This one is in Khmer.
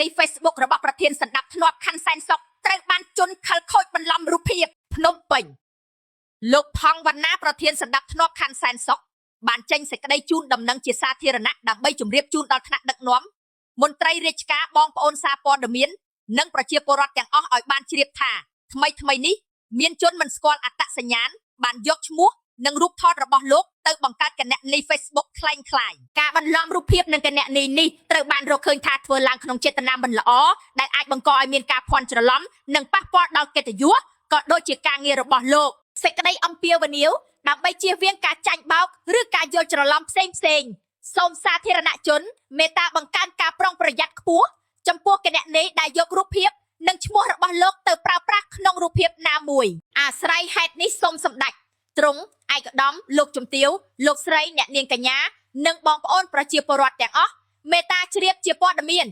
នៃ Facebook របស់ប្រធានសណ្ដាប់ធ្នាប់ខាន់សែនសុខត្រូវបានជន់ខិលខូចបន្លំរូបភាពភ្នំពេញលោកផង់វណ្ណាប្រធានសណ្ដាប់ធ្នាប់ខាន់សែនសុខបានចេញសេចក្តីជូនដំណឹងជាសាធារណៈដើម្បីជម្រាបជូនដល់ថ្នាក់ដឹកនាំមន្ត្រីរាជការបងប្អូនសារព័ត៌មាននិងប្រជាពលរដ្ឋទាំងអស់ឲ្យបានជ្រាបថាថ្មីនេះមានជនមិនស្គាល់អត្តសញ្ញាណបានយកឈ្មោះនិងរូបថតរបស់លោកទៅបង្កើតគណនី Facebook คล้ายៗការបន្លំរូបភាពនឹងគណនីនេះត្រូវបានរកឃើញថាធ្វើឡើងក្នុងចេតនាមិនល្អដែលអាចបង្កឲ្យមានការភ័ន្តច្រឡំនិងប៉ះពាល់ដល់កិត្តិយសក៏ដូចជាការងាររបស់លោកសេចក្តីអំពាវនាវដើម្បីជៀសវាងការចាញ់បោកឬការយល់ច្រឡំផ្សេងសូមសាធារណជនមេត្តាបង្កើនការប្រុងប្រយ័ត្នខ្ពស់ចំពោះគណនីដែលយករូបភាពនិងឈ្មោះរបស់លោកទៅប្រើប្រាស់ក្នុងរូបភាពណាមួយអាស្រ័យហេតុនេះសូមសម្ដេចទ្រង់ឯកឧត្តមលោកជំទាវលោកស្រីអ្នកនាងកញ្ញានិងបងប្អូនប្រជាពលរដ្ឋទាំងអស់មេត្តាជ្រាបជាព័ត៌មាន